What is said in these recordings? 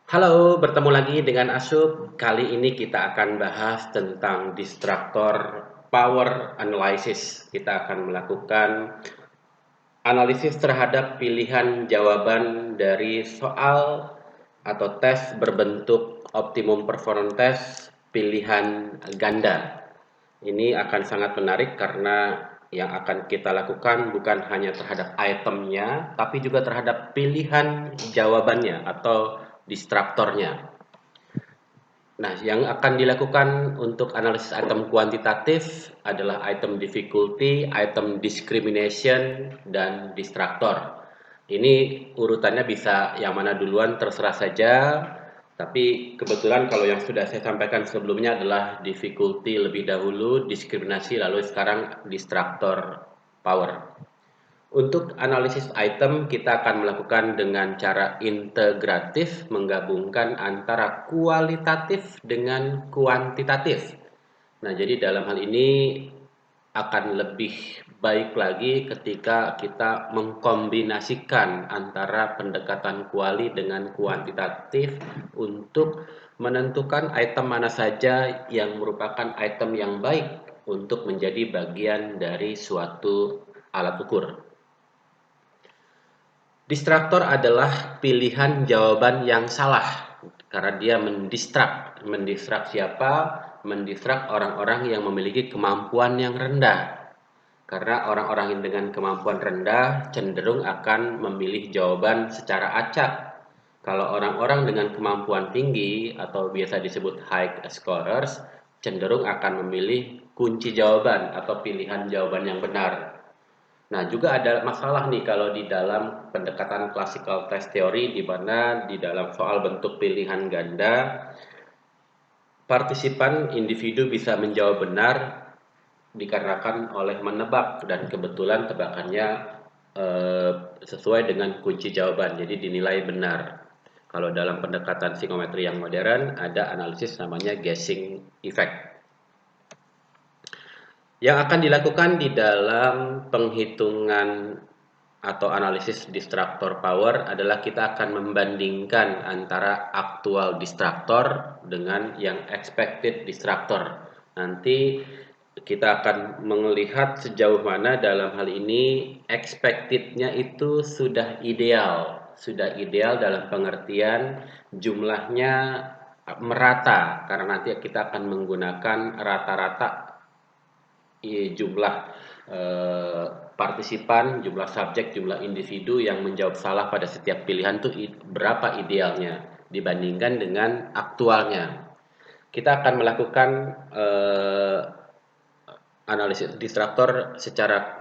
Halo, bertemu lagi dengan Asyub. Kali ini kita akan bahas tentang distraktor power analysis. Kita akan melakukan analisis terhadap pilihan jawaban dari soal atau tes berbentuk optimum performance test pilihan ganda. Ini akan sangat menarik karena yang akan kita lakukan bukan hanya terhadap itemnya, tapi juga terhadap pilihan jawabannya atau distraktornya. Nah, yang akan dilakukan untuk analisis item kuantitatif adalah item difficulty, item discrimination, dan distraktor. Ini urutannya bisa yang mana duluan terserah saja, tapi kebetulan kalau yang sudah saya sampaikan sebelumnya adalah difficulty lebih dahulu, diskriminasi, lalu sekarang distraktor power. Untuk analisis item, kita akan melakukan dengan cara integratif, menggabungkan antara kualitatif dengan kuantitatif. Nah, jadi dalam hal ini akan lebih baik lagi ketika kita mengkombinasikan antara pendekatan kuali dengan kuantitatif untuk menentukan item mana saja yang merupakan item yang baik untuk menjadi bagian dari suatu alat ukur. Distraktor adalah pilihan jawaban yang salah karena dia mendistrak. Mendistrak siapa? Mendistrak orang-orang yang memiliki kemampuan yang rendah. Karena orang-orang yang dengan kemampuan rendah cenderung akan memilih jawaban secara acak. Kalau orang-orang dengan kemampuan tinggi atau biasa disebut high scorers cenderung akan memilih kunci jawaban atau pilihan jawaban yang benar. Nah, juga ada masalah nih kalau di dalam pendekatan classical test theory di mana di dalam soal bentuk pilihan ganda, partisipan individu bisa menjawab benar dikarenakan oleh menebak dan kebetulan tebakannya sesuai dengan kunci jawaban, jadi dinilai benar. Kalau dalam pendekatan psikometri yang modern ada analisis namanya guessing effect. Yang akan dilakukan di dalam penghitungan atau analisis distraktor power adalah kita akan membandingkan antara aktual distraktor dengan yang expected distraktor. Nanti kita akan melihat sejauh mana dalam hal ini expected-nya itu sudah ideal. Sudah ideal dalam pengertian jumlahnya merata karena nanti kita akan menggunakan rata-rata jumlah partisipan, jumlah subjek, jumlah individu yang menjawab salah pada setiap pilihan itu berapa idealnya dibandingkan dengan aktualnya. Kita akan melakukan analisis distraktor secara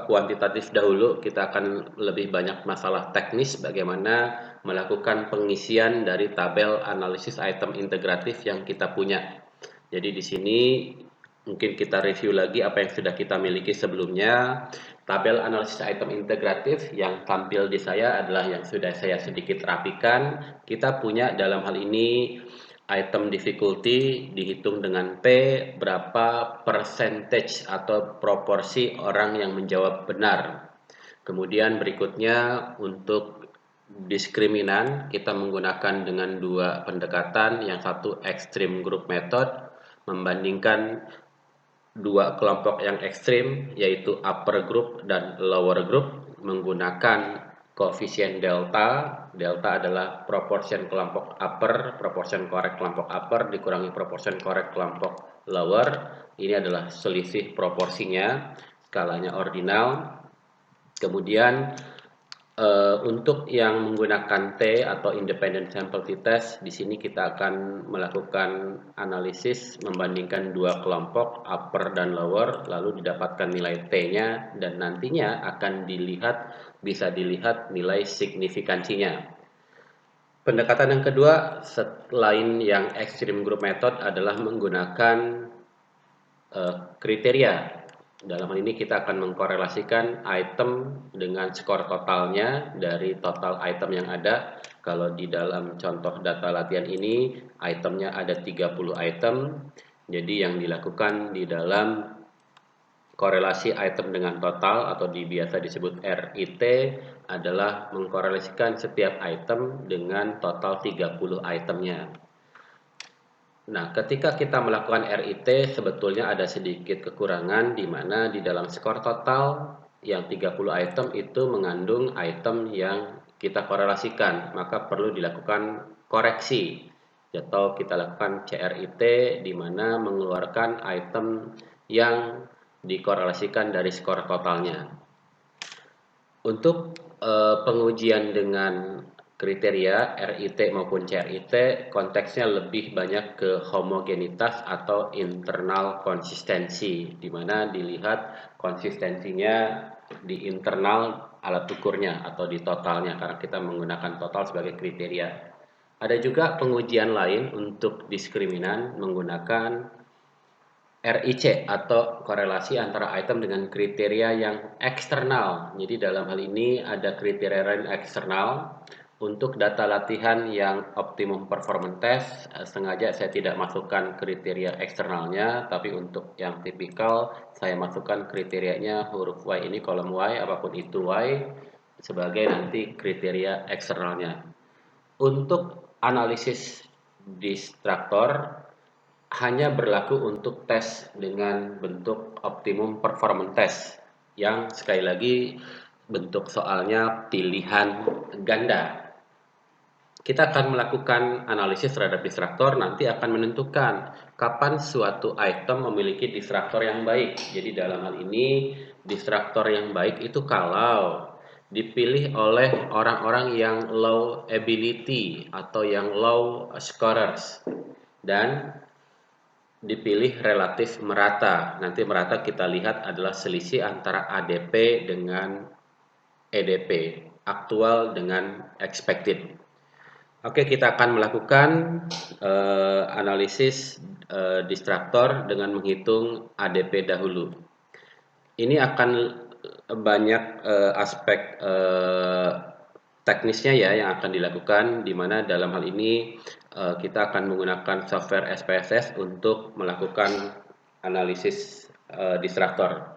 kuantitatif dahulu. Kita akan lebih banyak masalah teknis bagaimana melakukan pengisian dari tabel analisis item integratif yang kita punya. Jadi di sini mungkin kita review lagi apa yang sudah kita miliki sebelumnya. Tabel analisis item integratif yang tampil di saya adalah yang sudah saya sedikit rapikan. Kita punya dalam hal ini item difficulty dihitung dengan P, berapa percentage atau proporsi orang yang menjawab benar. Kemudian berikutnya untuk diskriminan kita menggunakan dengan dua pendekatan. Yang satu extreme group method membandingkan dua kelompok yang ekstrim yaitu upper group dan lower group menggunakan koefisien delta. Delta adalah proportion kelompok upper, proportion korek kelompok upper dikurangi proportion korek kelompok lower. Ini adalah selisih proporsinya, skalanya ordinal. Kemudian untuk yang menggunakan T atau independent sample t-test, di sini kita akan melakukan analisis membandingkan dua kelompok upper dan lower, lalu didapatkan nilai T-nya dan nantinya akan bisa dilihat nilai signifikansinya. Pendekatan yang kedua selain yang extreme group method adalah menggunakan kriteria. Dalam hal ini kita akan mengkorelasikan item dengan skor totalnya dari total item yang ada. Kalau di dalam contoh data latihan ini, itemnya ada 30 item. Jadi yang dilakukan di dalam korelasi item dengan total atau biasa disebut RIT adalah mengkorelasikan setiap item dengan total 30 itemnya. Nah, ketika kita melakukan RIT sebetulnya ada sedikit kekurangan di mana di dalam skor total yang 30 item itu mengandung item yang kita korelasikan, maka perlu dilakukan koreksi atau kita lakukan CRIT di mana mengeluarkan item yang dikorelasikan dari skor totalnya. Untuk pengujian dengan kriteria RIT maupun CRIT konteksnya lebih banyak ke homogenitas atau internal konsistensi, di mana dilihat konsistensinya di internal alat ukurnya atau di totalnya karena kita menggunakan total sebagai kriteria. Ada juga pengujian lain untuk diskriminan menggunakan RIC atau korelasi antara item dengan kriteria yang eksternal. Jadi dalam hal ini ada kriteria lain eksternal. Untuk data latihan yang optimum performance test, sengaja saya tidak masukkan kriteria eksternalnya, tapi untuk yang tipikal saya masukkan kriterianya huruf Y ini kolom Y, apapun itu Y, sebagai nanti kriteria eksternalnya. Untuk analisis distraktor hanya berlaku untuk tes dengan bentuk optimum performance test yang sekali lagi bentuk soalnya pilihan ganda. Kita akan melakukan analisis terhadap distraktor, nanti akan menentukan kapan suatu item memiliki distraktor yang baik. Jadi dalam hal ini distraktor yang baik itu kalau dipilih oleh orang-orang yang low ability atau yang low scorers dan dipilih relatif merata. Nanti merata kita lihat adalah selisih antara ADP dengan EDP, aktual dengan expected. Oke, kita akan melakukan analisis distraktor dengan menghitung ADP dahulu. Ini akan banyak aspek teknisnya ya yang akan dilakukan, di mana dalam hal ini kita akan menggunakan software SPSS untuk melakukan analisis distraktor.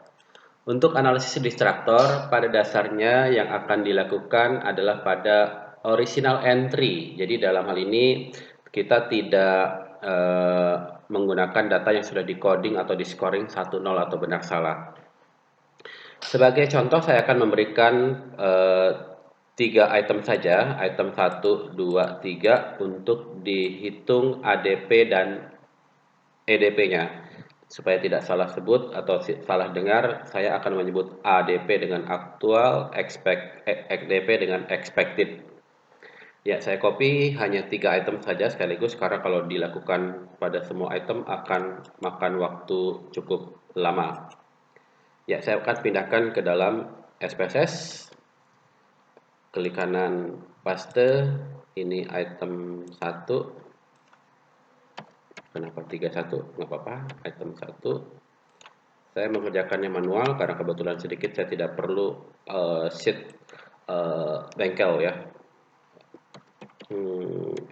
Untuk analisis distraktor, pada dasarnya yang akan dilakukan adalah pada original entry. Jadi dalam hal ini kita tidak menggunakan data yang sudah di coding atau di scoring 1, 0 atau benar salah. Sebagai contoh saya akan memberikan 3 item saja, item 1, 2, 3 untuk dihitung ADP dan EDP-nya. Supaya tidak salah sebut atau salah dengar, saya akan menyebut ADP dengan aktual, EDP dengan expected. Ya, saya copy hanya 3 item saja sekaligus karena kalau dilakukan pada semua item akan makan waktu cukup lama. Ya, saya akan pindahkan ke dalam SPSS. Klik kanan paste, ini item 1. Kenapa 31? Nggak apa-apa, item 1. Saya mengerjakannya manual karena kebetulan sedikit saya tidak perlu sheet bengkel ya.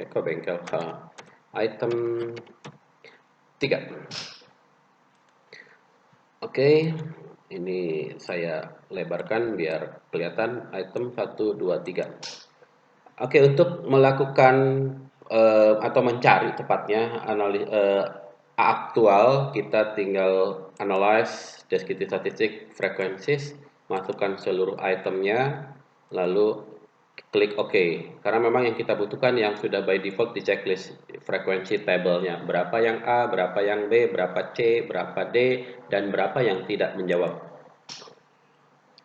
Kok bengkel? Item 3. Oke, ini saya lebarkan biar kelihatan item 1, 2, 3. Oke, untuk melakukan atau mencari tepatnya aktual, kita tinggal analyze descriptive statistic frequencies, masukkan seluruh itemnya, lalu klik OK. Karena memang yang kita butuhkan yang sudah by default di checklist frekuensi tabelnya. Berapa yang A, berapa yang B, berapa C, berapa D, dan berapa yang tidak menjawab.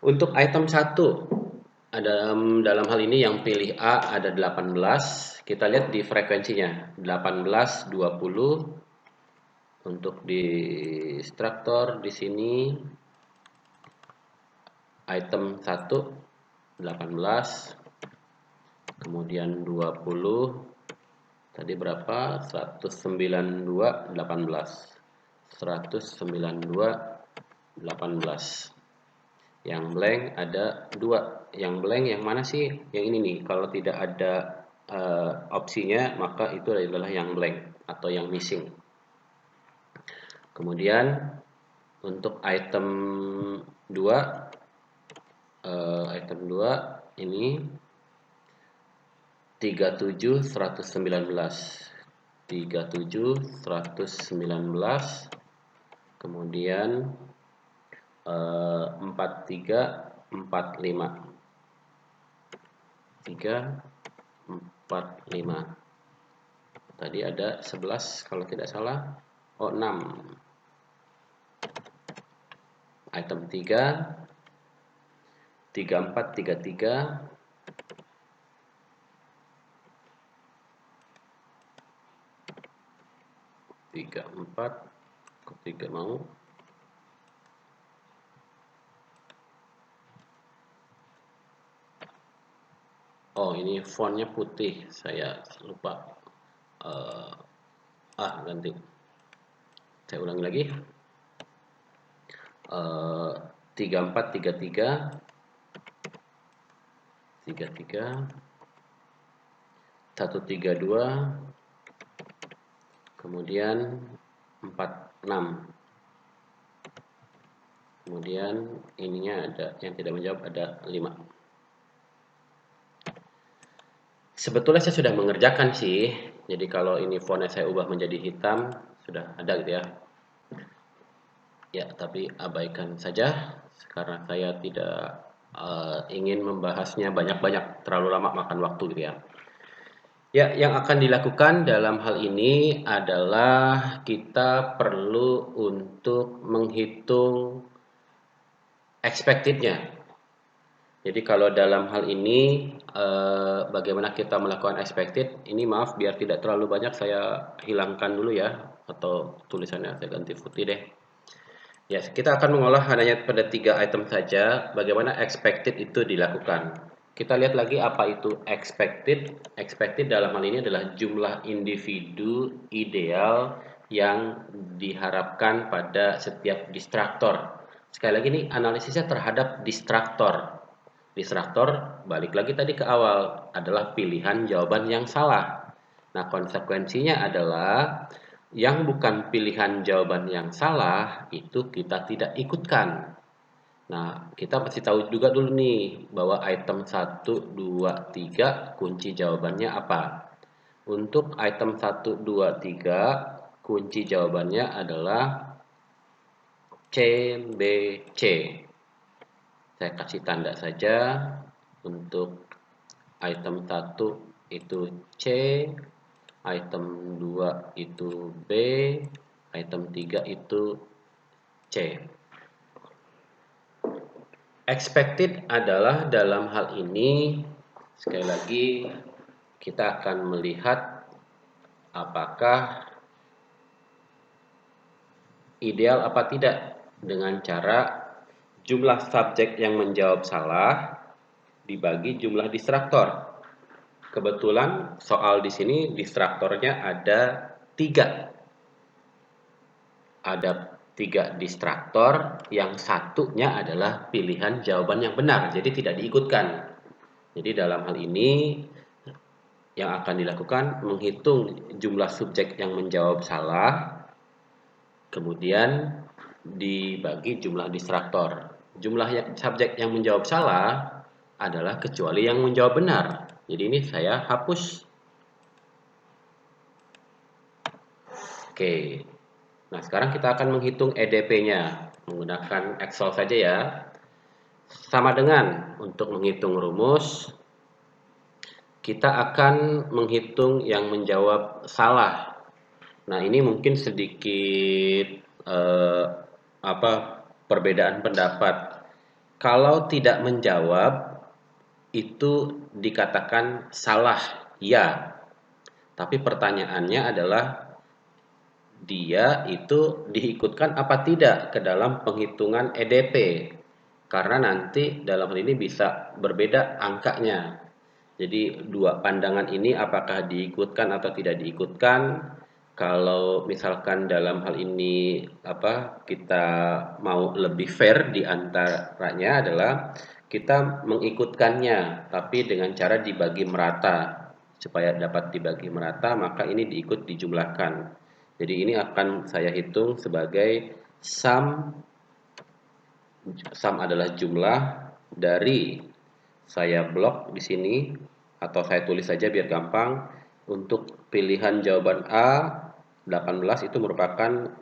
Untuk item 1, dalam hal ini yang pilih A ada 18. Kita lihat di frekuensinya 18, 20. Untuk di struktur di sini item 1 18, kemudian 20. Tadi berapa? 192 18. 192 18. Yang blank ada 2. Yang blank yang mana sih? Yang ini nih. Kalau tidak ada opsinya, maka itu adalah yang blank atau yang missing. Kemudian untuk item 2, ini 37.119, 37.119, kemudian 4345, 345. Tadi ada 11 kalau tidak salah. Oh, 6. Item 3, 3433, 34, kok 3 mau. Oh, ini fontnya putih, saya lupa. Ganti. Saya ulangi lagi. 3433, 132, kemudian 46. Kemudian ininya ada yang tidak menjawab, ada 5. Sebetulnya saya sudah mengerjakan sih. Jadi kalau ini fontnya saya ubah menjadi hitam, sudah ada gitu ya. Ya, tapi abaikan saja karena saya tidak ingin membahasnya banyak-banyak, terlalu lama makan waktu gitu ya. Ya, yang akan dilakukan dalam hal ini adalah kita perlu untuk menghitung expected-nya. Jadi kalau dalam hal ini bagaimana kita melakukan expected, ini maaf biar tidak terlalu banyak saya hilangkan dulu ya, atau tulisannya saya ganti putih deh. Ya, kita akan mengolah hanya pada 3 item saja bagaimana expected itu dilakukan. Kita lihat lagi apa itu expected. Expected dalam hal ini adalah jumlah individu ideal yang diharapkan pada setiap distraktor. Sekali lagi ini analisisnya terhadap distraktor. Distraktor, balik lagi tadi ke awal, adalah pilihan jawaban yang salah. Nah, konsekuensinya adalah yang bukan pilihan jawaban yang salah itu kita tidak ikutkan. Nah, kita pasti tahu juga dulu nih bahwa item 1, 2, 3 kunci jawabannya apa. Untuk item 1, 2, 3 kunci jawabannya adalah C, B, C. Saya kasih tanda saja. Untuk item 1 itu C, item 2 itu B, item 3 itu C. Expected adalah dalam hal ini, sekali lagi kita akan melihat apakah ideal apa tidak dengan cara jumlah subjek yang menjawab salah dibagi jumlah distraktor. Kebetulan soal di sini distraktornya ada 3. Ada 3 distraktor, yang satunya adalah pilihan jawaban yang benar, jadi tidak diikutkan. Jadi dalam hal ini yang akan dilakukan menghitung jumlah subjek yang menjawab salah, kemudian dibagi jumlah distraktor. Jumlah subjek yang menjawab salah adalah kecuali yang menjawab benar. Jadi ini saya hapus. Oke. Nah, sekarang kita akan menghitung EDP-nya menggunakan Excel saja ya. Sama dengan untuk menghitung rumus, kita akan menghitung yang menjawab salah. Nah, ini mungkin sedikit perbedaan pendapat. Kalau tidak menjawab itu dikatakan salah, ya. Tapi pertanyaannya adalah dia itu diikutkan apa tidak ke dalam penghitungan EDP. Karena nanti dalam hal ini bisa berbeda angkanya. Jadi dua pandangan ini apakah diikutkan atau tidak diikutkan. Kalau misalkan dalam hal ini kita mau lebih fair di antaranya adalah kita mengikutkannya tapi dengan cara dibagi merata. Supaya dapat dibagi merata maka ini dijumlahkan. Jadi ini akan saya hitung sebagai sum adalah jumlah dari saya blok di sini atau saya tulis saja biar gampang. Untuk pilihan jawaban A 18 itu merupakan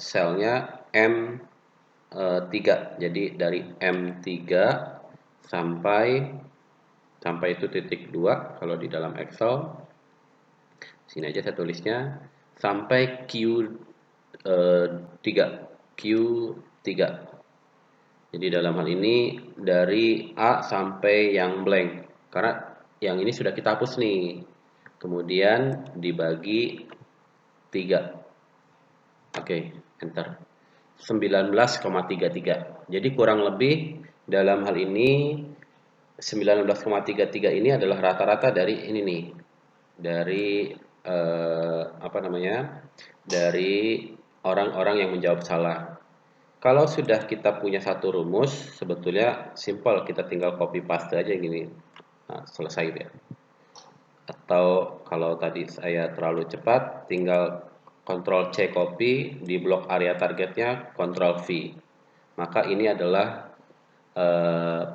selnya M3. Jadi dari M3 sampai itu titik 2 kalau di dalam Excel. Sini aja saya tulisnya sampai Q3. Q3. Jadi dalam hal ini dari A sampai yang blank. Karena yang ini sudah kita hapus nih. Kemudian dibagi 3. Oke, enter. 19,33. Jadi kurang lebih dalam hal ini 19,33 ini adalah rata-rata dari ini nih. Dari apa namanya? Dari orang-orang yang menjawab salah. Kalau sudah kita punya satu rumus, sebetulnya simple, kita tinggal copy paste aja gini. Nah, selesai ya. Atau kalau tadi saya terlalu cepat, tinggal Ctrl C copy di blok area targetnya, Ctrl V. Maka ini adalah eh,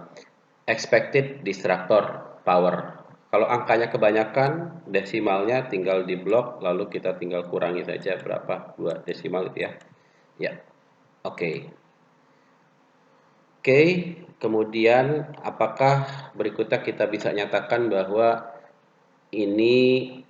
expected distractor power. Kalau angkanya kebanyakan, desimalnya tinggal di blok, lalu kita tinggal kurangi saja berapa, 2 desimal itu ya. Ya, oke. Oke, kemudian apakah berikutnya kita bisa nyatakan bahwa ini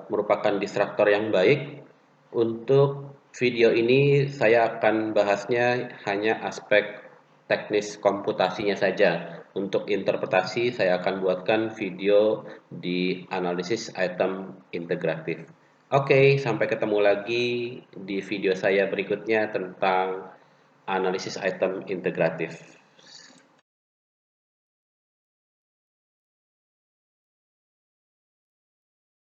merupakan distraktor yang baik? Untuk video ini saya akan bahasnya hanya aspek teknis komputasinya saja. Untuk interpretasi saya akan buatkan video di analisis item integratif. Oke, sampai ketemu lagi di video saya berikutnya tentang analisis item integratif.